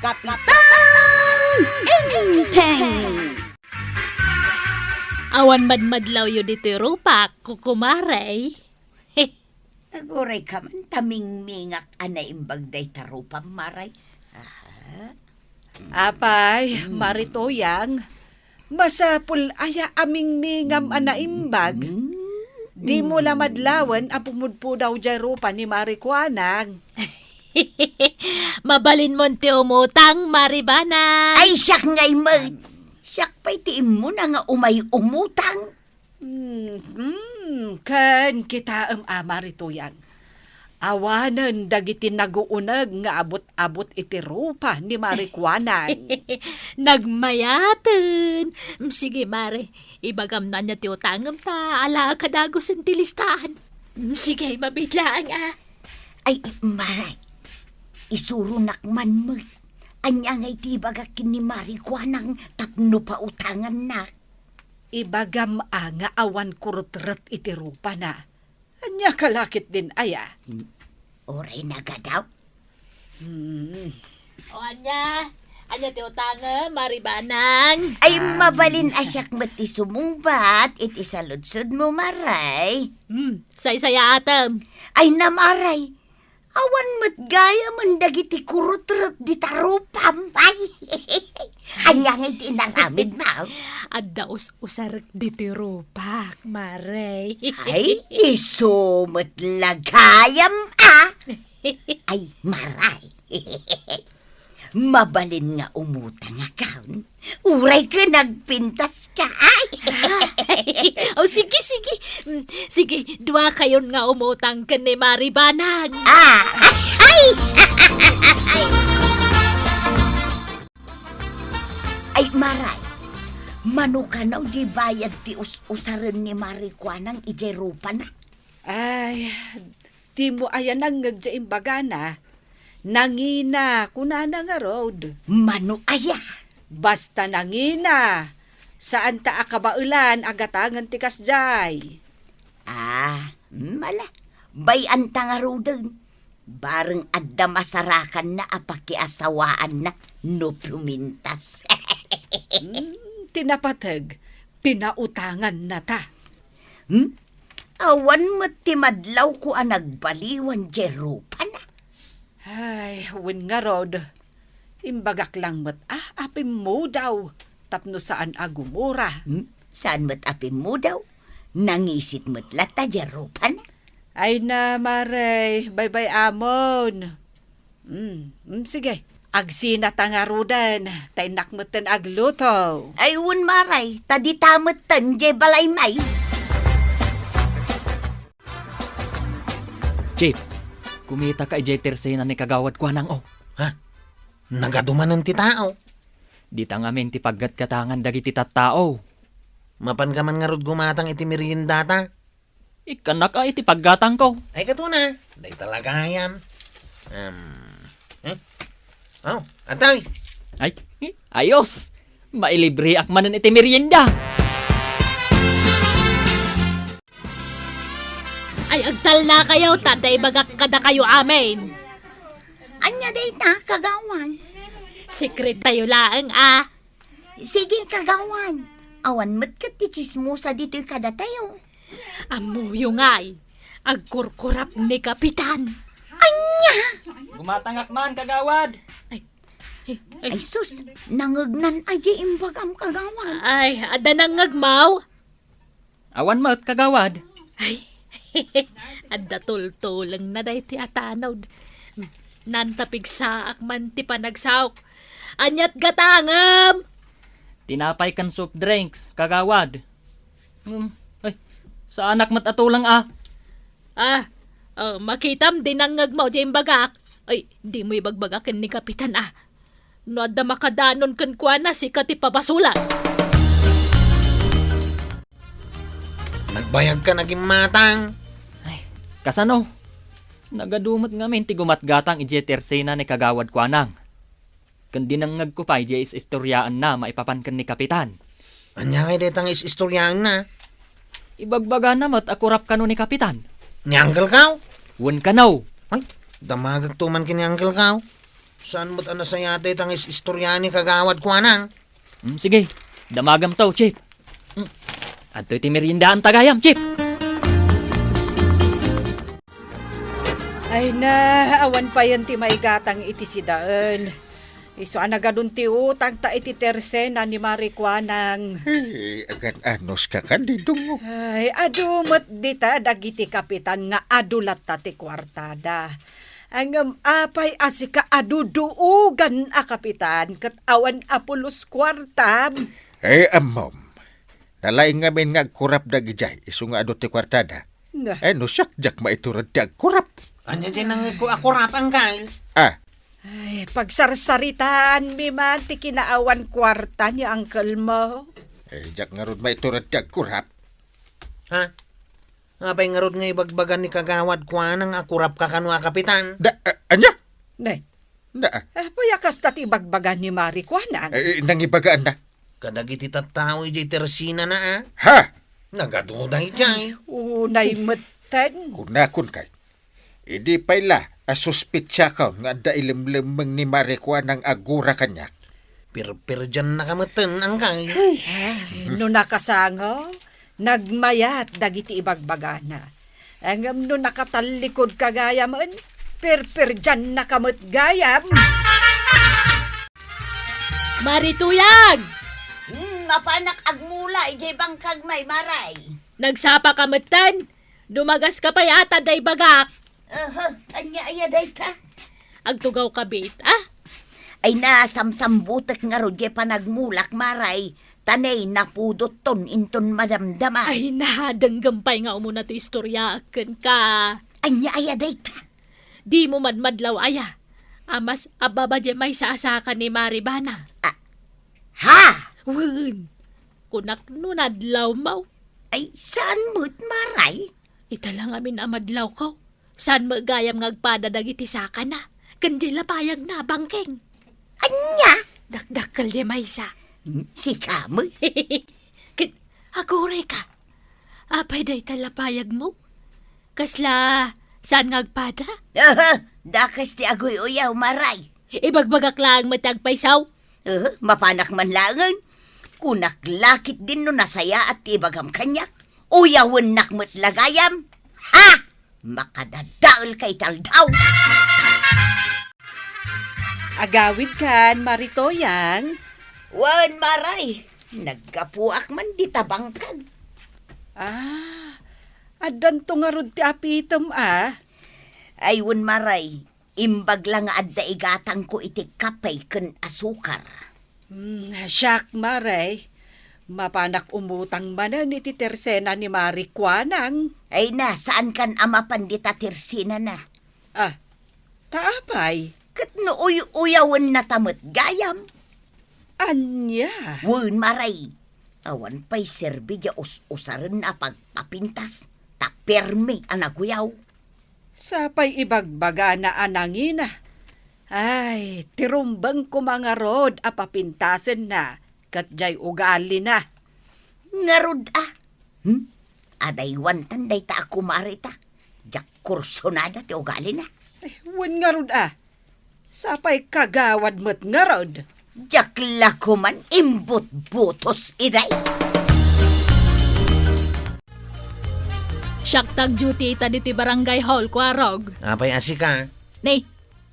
Kapitan Inteng! Awan madmadlaw yu dito rupak, kukumaray. Aguray ka man, taming mingak anay imbagday tarupang maray. Apay, maritoyang, masapul aya aming mingam anaimbag. Di mo lamadlawan ang pumudpudaw jarupa ni Marikuanang. Mabalin mo ti umutang, maribana. Ay, siyak nga'y siyak pa'y tiin mo na nga umay umutang. Kan kita maritoyang. Awanan dagiti naguunag nga abot-abot iti rupa ni Marikuanang. Nagmayatan. Sige, mare. Ibagam na niya ti utangam ta. Ala kadagos ang tilistahan. Sige, mabiglaan Ay, maray. Isuro nakman mo. Anya nga'y tibagakin ni Marikuanang tapno pa utangan na. Ibagam nga awan kurutret iti rupa na. Anya kalakit din aya. Oray na ga daw. O anya ti utangam, maribanang. Ay, mabalin asyak mati sumungbat, iti saludsod mo maray. Say-saya atam. Ay, namaray. Awan mat gaya man dagiti kurutret di tarupam. Ay, anya nga iti naramid na. Adda usar diti rupak, maray. Ay, isumat lagayam Ay, maray. Mabalin nga umutang akaun. Uray ka nagpintas ka. Ay. O sige. Sige, dua kayon nga umutang ka ni Maribanag. Ay! Ay, maray. Mano ka na di bayad ti usaran ni Marikuanang ijerupa na. Ay, di mo ayan ang ngagjaimbaga na. Nangina, kunana nga road. Mano aya? Basta nangina. Saan ta akabaulan agatangan tikas jay. Mala. Bayan ta nga rodan. Bareng adda masarakan na apakiasawaan na no plumintas. Tinapatag, pinautangan na ta. Awan mo timadlaw ko ang nagbaliwan jerupa na. Ay, win nga rod. Imbagak lang mat, apim mo daw. Tapno saan agumura. Saan mo't apin mo daw? Nangisit mo't lata jerupa na. Ay na, maray. Bye-bye, amon. Sige. Agsina tangarudan. Tainak mo tan agluto. Ay, un maray. Tadi tamot tan, je balay may. Chief, kumita ka ijay na ni kagawad ko nang Nagadumanan ti tao. Di tangamin ti paggat katangan dagiti tattao. Mapan ka man nga rod gumatang iti meriendata. Ikanak iti paggatang ko. Ay kato na. Day talaga ayam. Atay. Ay, ayos. Mailibre akmanan iti merienda. Ay, agtal na kayo, tatay bagak kada kayo amin. Anya day na, kagawan. Secret tayo laang Sige, kagawan. Awan mo't katichismusa dito'y kada tayo. Amuyo nga'y, agkurkurap ni Kapitan. Gumatang akman kagawad. Ay sus, nangagnan aja imbag ang kagawan. Ay, ada nang ngagmaw. Awan mo't kagawad. Ay, ada tultulang na day ti atanaw. Nantapig saak man ti panagsaok. Anyat gatangam! Tinapay kan soft drinks, kagawad. Ay, sa anak matatulang makitam din ang ngagmaw di bagak. Ay, di mo ibagbagakin ni Kapitan No adda makadanon kan kwa na si kati papasulan. Nagbayag ka naging matang. Ay, kasano? Nagadumot ngamin ti gumatgatang ije na ni kagawad ko anang. Kandi nang nagkupay di is istoryaan na maipapankan ni Kapitan. Anya kay detang istoryaan na. Ibagbaga na mat akurap kano ni Kapitan. Ni Uncle Kaw? Wen kanaw. Ay, damagag tuman kini Uncle Kaw. Saan mo't anasayate tangis istorya ni kagawad ko anang? Sige, damagam to, Chip. Adto iti meriendaan tagayam, Chip. Ay na, awan pa yan ti maigatang iti sidaan. Iso anagadun ti utang ta iti tersena ni Marikwanang. Agan anos ka kandidong mo. Ay, adumot dita dagiti kapitan nga adulat ta ti kwartada. Ang apay asika aduduugan a kapitan kat awan apulos kwartam. Amom. Nalaing ngamin nga kurap dagijay. Iso nga adot ti kwartada. Na, No siyak jak maiturad di kurap. Anya din ang akurapang kay? ay, pagsarsaritaan mi man ti kinaawan kwarta ni uncle mo. Jak nga rod maiturad di kurap. Ha? Apay nga rod nga ibagbagan ni kagawad ko anang akurap ka kanwa kapitan. Anya? Ne, Da, payakas ta ti bagbagan ni Marikwanang. nangibagaan na. Kadagiti tattao iti tersina na Ha? Nagaduda ijay. Unay meten. Kunakun kay. Idi payla, asuspitsya ka nga da ilimlimang ni Marikwa ng agura kanya. Pir dyan nakamatan ang kay. No nakasango, nagmayat dagiti ibagbagana. Ang no nakatalikod kagayam, per dyan nakamot gayam. Marituyag! Mapanak agmula, ijay bangkag may maray. Nagsapa ka matan. Dumagas ka pa yata day bagak. Anya ayaday ka? Agtugaw ka bit, ah? Ay na, samsambutek nga rodye panagmulak maray. Tanay napudot ton inton madamdama. Ay na, danggampay nga umuna to istorya akin ka. Anya ayaday ka? Di mo madmadlaw aya. Amas ababa di may saasakan ni Maribana. Ha? Wun, kunak nunadlaw mo. Ay, saan mo't maray? Ita lang amin amadlaw ko. Saan magayam ngagpada dagiti saka na. Kandi lapayag na bangking. Anya? Dakdakkel di may sa. Si Kamoy? Agure ka. Apay day talapayag mo. Kasla, saan ngagpada? Dakas ti agoy uyaw maray. Ibagbagak lang matagpaysaw. Mapanak man langan. Kunak lakit din no nasaya at ibagam kanyak. Uyawin nakmat lagayam. Ha? Makadadaol kay taldaw. Agawid kan, Maritoyang. Wan maray. Nagkapuak man di tabangkag. Adan to nga rod ti apitom Aywan maray. Imbag lang adda igatang ko iti kapay ken asukar. Siyak, Maray. Mapanak umutang manan iti tersena ni Marikwanang. Ay na, saan kan ama pandita tirsina na? Taapay. Kat no uyawan na tamot gayam. Anya. Wan maray. Awan pa'y serbi ya usaran na pagpapintas. Taperme anaguyaw. Sapay ibagbaga na anangina. Ay, tirumbang ko mga rod apapintasen na. Katjay ugali na. Ngarod Aday wantan day ta ako marita. Jak kurso na ti ugali na. Ay, wan nga rod Sapay kagawad mo't nga rod. Jak lakuman imbut butos iday. Siyak tag duty ita diti barangay hall ko arog. Apay asika. Nay,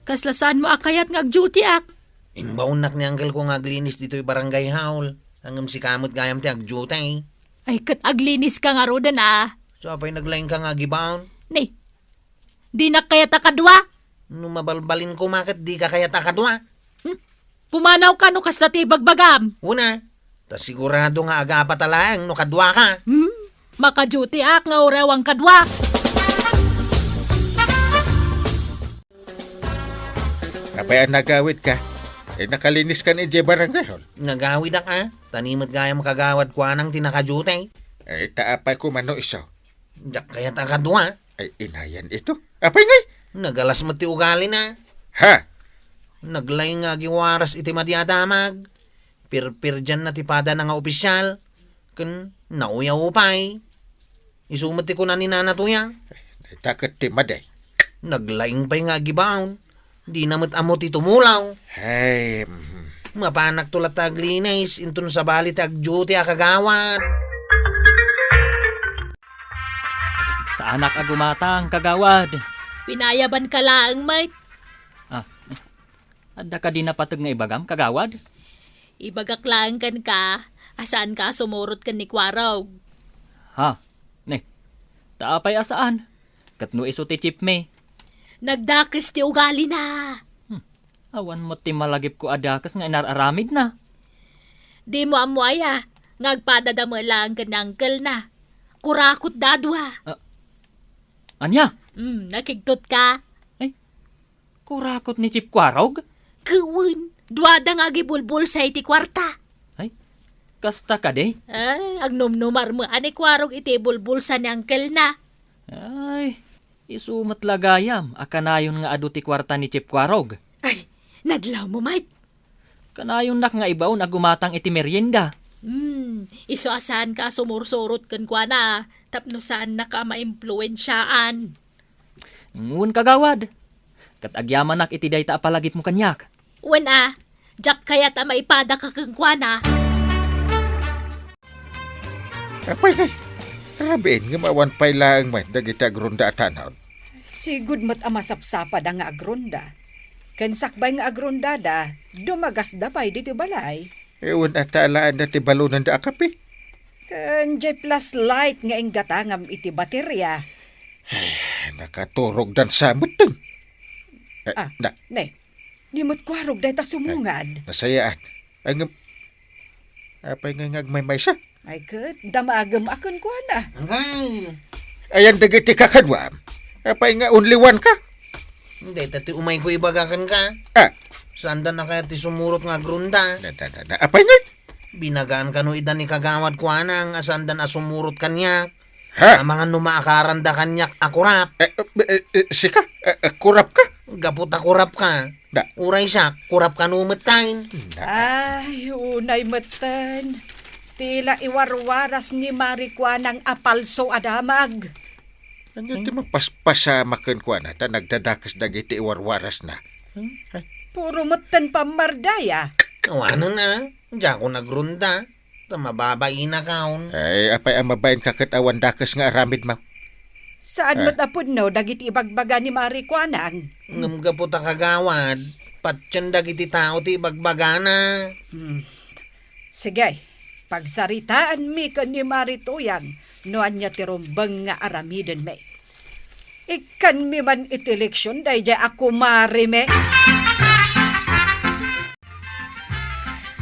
kaslasan mo akayat ngag-duty ak. Imbaunak ni uncle ko nga aglinis dito'y barangay haul. Hanggang si kamot gayam ti agjutay. Ay kat aglinis ka nga rodan So apay naglaing ka nga gibaon. Nay, di na kaya takadwa. Nung mabalbalin ko makit di ka kaya takadwa. Pumanaw ka no kasla ti bagbagam. Una, tas sigurado nga aga patalaang no kadwa ka. Maka-duty ak nga urewang kadwa. Apay ang nagawid ka. Nakalinis ka ni Jay Barangay Hall. Nagawid ka. Tanimot gayam kagawad ko anang tinakajutay. Taapay ko mano iso. Dak kaya takadwa. Inayan ito. Apay ngay. Nagalas mo ti ugali na. Ha? Naglay nga giwaras iti madyadamag. Pir dyan na tipada na nga opisyal. Kun nauyaw upay. Isumati ko na ni Nana Tuyang. Takot ti maday. Naglaing pa'y nga gibaon. Di namat amo ti tumulaw. Ay, Mapanak tulat taglinays, intun sa bali tag-duty kagawad. Sa anak agumatang kagawad. Pinayaban ka lang, mate. Adda ka di napatag nga ibagam kagawad? Ibagak lang kan ka. Asaan ka sumurot kan ni Kwaraw? Ha? Ne. Taapay asaan? Katno iso ti chip me. Nagdakes ti ugali na. Awan mo ti malagip ko adakas nga inararamid na. Di mo amuaya. Ngagpadadama lang kan uncle na. Kurakot dadwa. Anya? Nakigtot ka. Kurakot ni Chip Kwarog? Kuwin. Duwada nga gibulbul sa iti kwarta. Kasta ka de? Ay, agnomnomar mo ani Kwarog iti bulbul sa ni uncle na. Ay, isumat lagayam. Akanayon nga adu ti kwarta ni Chip Kwarog. Ay, nadlaw mo, mate. Kanayon nak nga ibaw na gumatang iti merienda. Iso asan ka sumursurot kan kwa na. Tapno saan na ka maimpluwensyaan. Ngun kagawad. Kat agyaman nak iti dayta apalagip mo kanyak. Wen Jack kaya ta maipada ka kan kwa na. apay kay. Rabin, nga mawan pay lang man, dagita grunda atanawon. Sigud mat amasapsapad ang agronda. Ken sakbay nga agrondada, dumagas dapay dito balay. Ewan atalaan na ti balunan da akapi. Ken J plus light nga inggatangam iti baterya. Nakaturog dan samot dun. Na, Ne, di mo't kwarog dahi ta sumungad. nasayaan. Ang, apay nga ngagmay siya. Ay kat, damagam akon kwa na. Angay. Ayan dagiti kakadwam. Apay nga only one ka. Hindi, tati umay ko ibagakan ka. Saan na kaya ti sumurot nga grunda? Apay nga. Binagaan ka no idan ni kagawad ko anang asandan asumurot kanya. Ha? Ang mga numaakaran da kanyak akurap. Sika, kurap ka. Gapot akurap ka. Da. Uray siya, kurap ka numatain. Ay, unay matan. Tila iwarwaras ni Marikwa ng apalso adamag. Ano ti mapaspasama ken kwa na ta nagdadakas dagiti iwarwaras na. Puro matan pamardaya. Kawanan na. Diyan ko nagrunda. Mababay na kaon. Ay, apay ang mabayin kakatawa dakas nga aramid ma. Saan matapod no, dagiti ibagbaga ni Marikwa nang. Ngamgapot ang kagawad. Patyan dagiti tao ti ibagbaga na. Sige, pagsaritaan mi ka ni Marituyang, noan niya tirumbang nga aramiden me. Ikan mi man iti leksyon, day jay ako marime.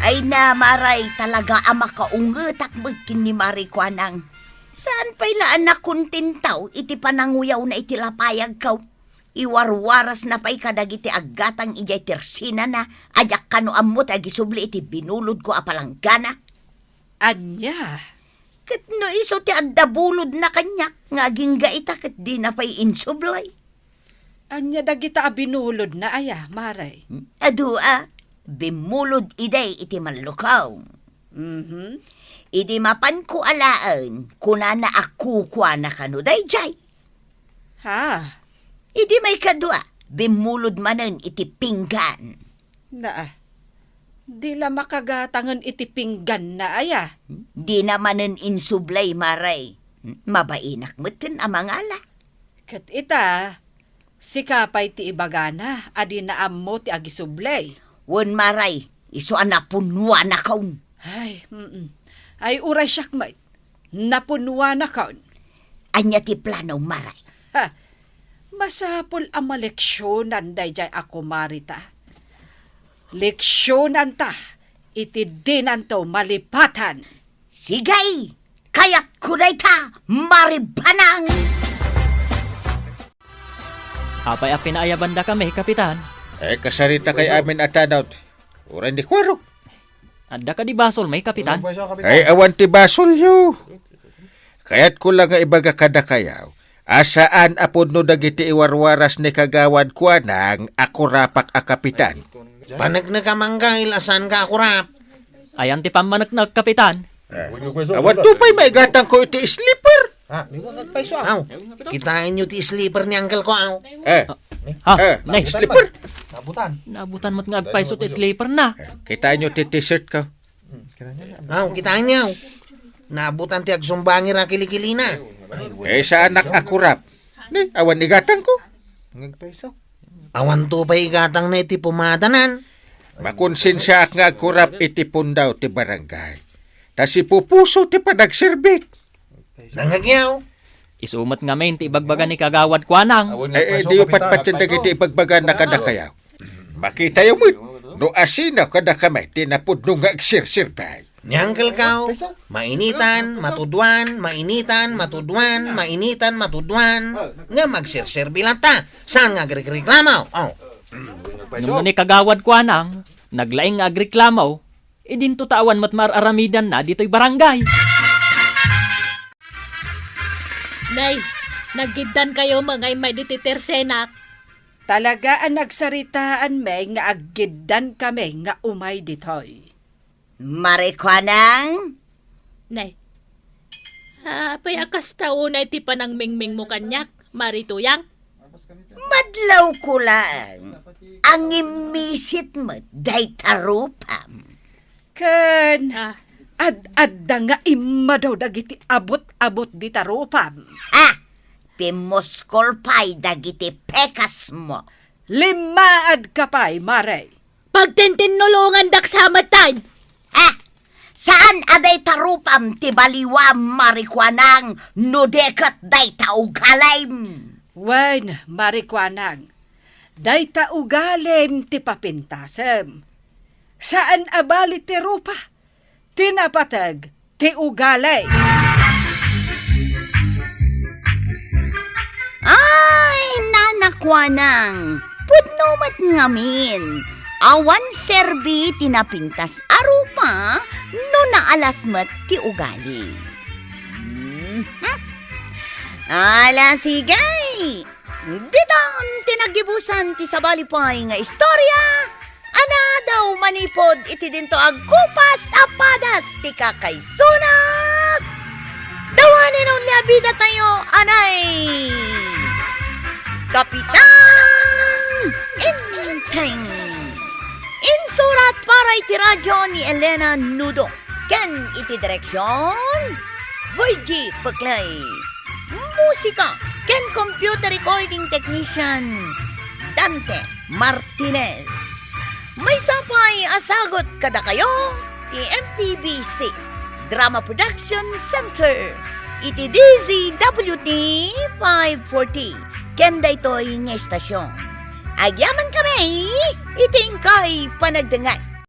Ay na, maray, talaga ama kaungetak magkin ni Marikwanang. Saan pa'y laan na kuntintaw, iti pananguyaw na iti lapayag kaw. Iwarwaras na pa'y kadagiti agatang ijay tersina na, ajak kano amot agisubli iti binulod ko apalanggana. Anya, Kat no iso ti addabulod na kanyak, nga ginggaita kat di na pa'y insublay. anya dagita abinulod na aya, maray. Adu bimulod iday iti manlukaw. Idi mapan ko alaan, kuna na ako kwa na kanuday jay. Ha, Idi may kadwa, bimulod manen iti pinggan. na di la makagatangan iti pinggan na aya. Di namanen insublay maray. Mabainak mutin amangala. Kat ita, sikapay ti ibagana, adi na ammo ti agisublay. Wen maray, iso anapunwa na kaun. Ay, ay uray syakmay, napunwa na kaon. Anya ti plano maray. Ha, masapol ang maleksyonan dayjay ako marita. Leksyonan ta, iti dinanto malipatan. Sigay, kaya't kuday ta, maribanang. Apay a pinaayabanda kami, kapitan. Kasarita kay amin atanaw. Uray di kwarog. Adda ka di basol may, kapitan. Ay, awan ti basol yo. Kaya't ko lang nga ibaga kada kayaw. Asaan apod no dagiti iwarwaras ni kagawad kwa nang ako rapak a kapitan. Panak na kamanggail, asan ka akurap? Ayan ti pamanagnak, kapitan. Awan tupay may gatang ko iti slipper. Di ba nagpaiso aw? Kitain nyo ti sleeper ni uncle ko aw. Ha, nay. Slipper. Naabutan mo't nga agpaisot sleeper na. Kita nyo ti t-shirt ko. Kitaan niyaw. Naabutan ti agsumbangi ra kilikilina. Sa anak ako rap. Ni, awan ni gatang ko. Awan to pa igatang na iti pumadanan. Makonsensya ak nga ako rap itipon daw ti barangay. Tas ipupuso ti panagserbik. Nangagyaw. Isumat nga men ti ibagbaga ni kagawad kuanang. Di upat iti ibagbaga na kada kayaw. Makita yung mo. No asina kada kamay tinapod nung agsirsir-sirbay. Nyangkel kaw. Mainitan, matuduan, mainitan, matuduan, mainitan, matuduan. Nga magsirsirbi lang ta. Saan nga agreklamaw? Oh. Nung ni kagawad kuanang, naglaing nga agreklamaw, idinto tawan mat mararamidan na dito'y barangay. Nay, naggidan kayo mga may dititersenak. Talaga ang nagsaritaan may nga aggidan kami nga umay ditoy. Marikwanang, Nay, payakas tao na iti panang mingming mo kanyak, marituyang. madlaw ko lang. Ang imisit mo, day tarupam. Ken, Ah, ad-adda nga imma daw dagiti abot-abot di tarupam. Pimuskol pa'y dagiti pekas mo. Limaad kapay, Mare. pagtintinulungan dak sa matan. Saan aday tarupam ti baliwa marikwanang nudekat day taugalim? Wen, marikwanang. Dayta ugalem ti papintasem. Saan abali ti rupa? Tinapatag ti ugalay. Ay, nanakwanang, pudnumat ngamin. Awan serbi tinapintas arupa no naalasmat ti ugali. Ala sigay, ditan tinagibusan ti sabalipay nga istorya. Ana daw manipod iti dinto agkupas apadas ti kakaysunak. Dawanin ang labida tayo, anay. Kapitan Inteng. Insurat para iti radyo ni Elena Nudo. Ken iti direksyon Virgie Paklay. Musika ken computer recording technician Dante Martinez. May sapay asagot kada kayo ti MPBC Drama Production Center iti DZWT 540 ken daytoy nga estasyon. Agyaman kami, itingkay panagdangay.